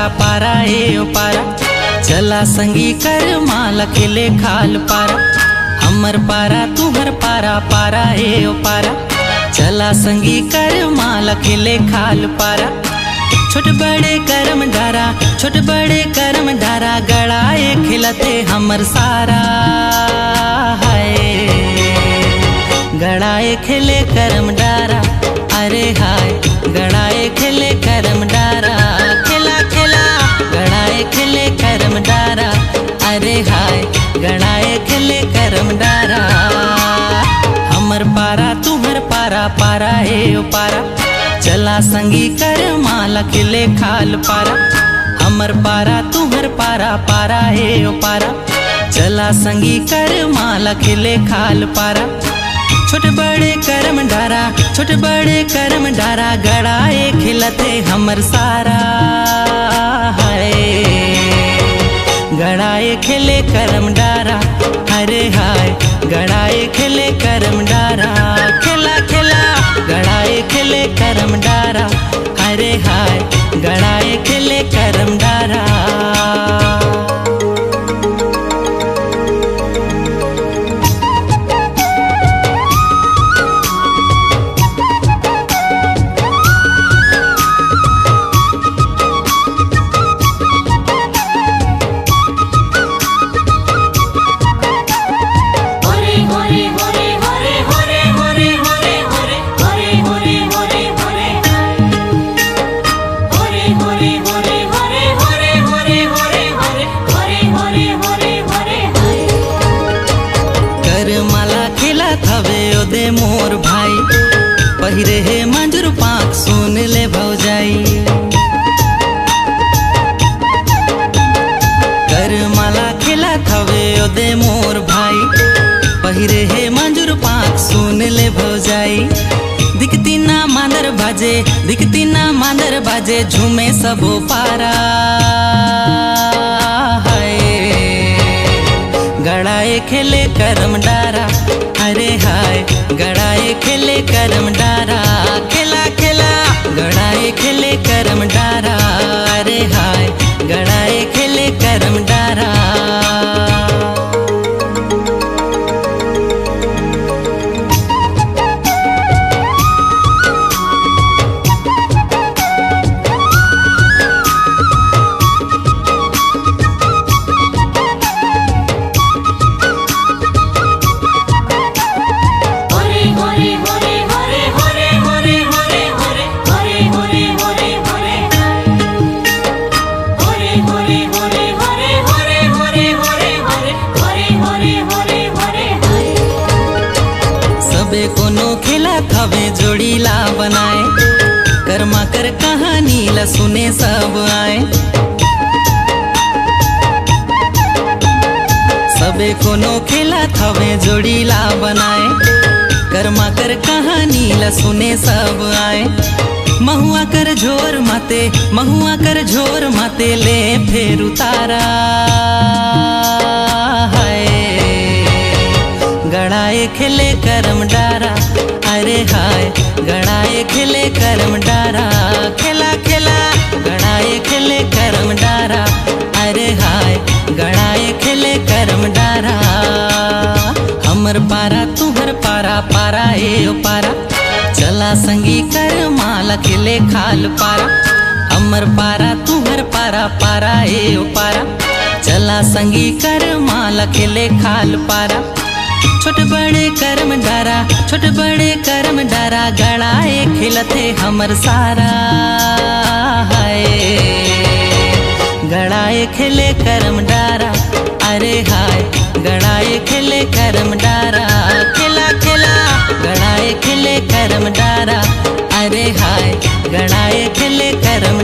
पारा पारा ए ओ पारा, चला संगी कर माला खिले खाल पारा। हमर पारा तुहर पारा पारा ए ओ पारा, चला संगी कर माला खिले खाल पारा। छोट बड़े करम डारा, छोट बड़े करम डारा, गड़ाए खिलते हमर सारा हाय। गड़ाए खिले करम डारा, अरे हाय गड़ाए खिले करम डारा। खिला खिला गड़ाए खिले करम डारा, अरे हाय गड़ाए खिले करम डारा। हमर पारा तुहर पारा पारा ए ओ पारा, चला संगी कर माला खिले खाल पारा। हमर पारा तुहर पारा पारा ए ओ पारा, चला संगी कर माला खिले खाल पारा। छोट बड़े करम डारा, छोट बड़े करम डारा, गड़ाए खिलते हमर सारा हाय। गड़ाए खिले करम डारा, अरे हाय गड़ाए खिले करम डारा। खिला खिला गड़ाए खिले करम डारा, अरे हाय गड़ाए खिले करम डारा। दे मोर भाई पहिरे हे मंजूर पाक सुन ले भौजाई। कर माला खिला थवे ओ दे मोर भाई पहिरे हे मंजूर पाक सुन ले भौजाई। दिखती ना मांदर बाजे, दिखती ना मांदर बाजे, झूमे सबो पारा हाय। गड़ाए खिले करम डारा, अरे हाय गड़ाए खिले करम डारा। खिला खिला गड़ाए खिले करम डारा, अरे हाय गड़ाए खिले करम डारा। कोनो खिला थवे जोड़ीला बनाए, कर्मा कर कहानी ला सुने सब आए। सबे कोनो खिला थवे जोड़ीला बनाए, कर्मा कर कहानी ला सुने सब आए। महुआ कर झोर माते, महुआ कर झोर माते, ले फेर उतारा हाय। गड़ाए खिले करम डारा, अरे हाय गड़ाए खिले करम डारा। खिला खिला गड़ाए खिले करम डारा, अरे हाय गड़ाए खिले करम डारा। हमर पारा तुहर पारा पारा ए ओ पारा, चला संगी कर माला खिले खाल पारा। हमर पारा तुहर पारा पारा ए ओ पारा, चला संगी कर माला खिले खाल पारा। छोट बड़े करम डारा, छोट बड़े करम डारा, गड़ाए खिलते हमर सारा हाय। गड़ाए खिले करम डारा, अरे हाय गड़ाए खिले करम डारा। खिला खिला गड़ाए खिले करम डारा, अरे हाय गड़ाए खिले करम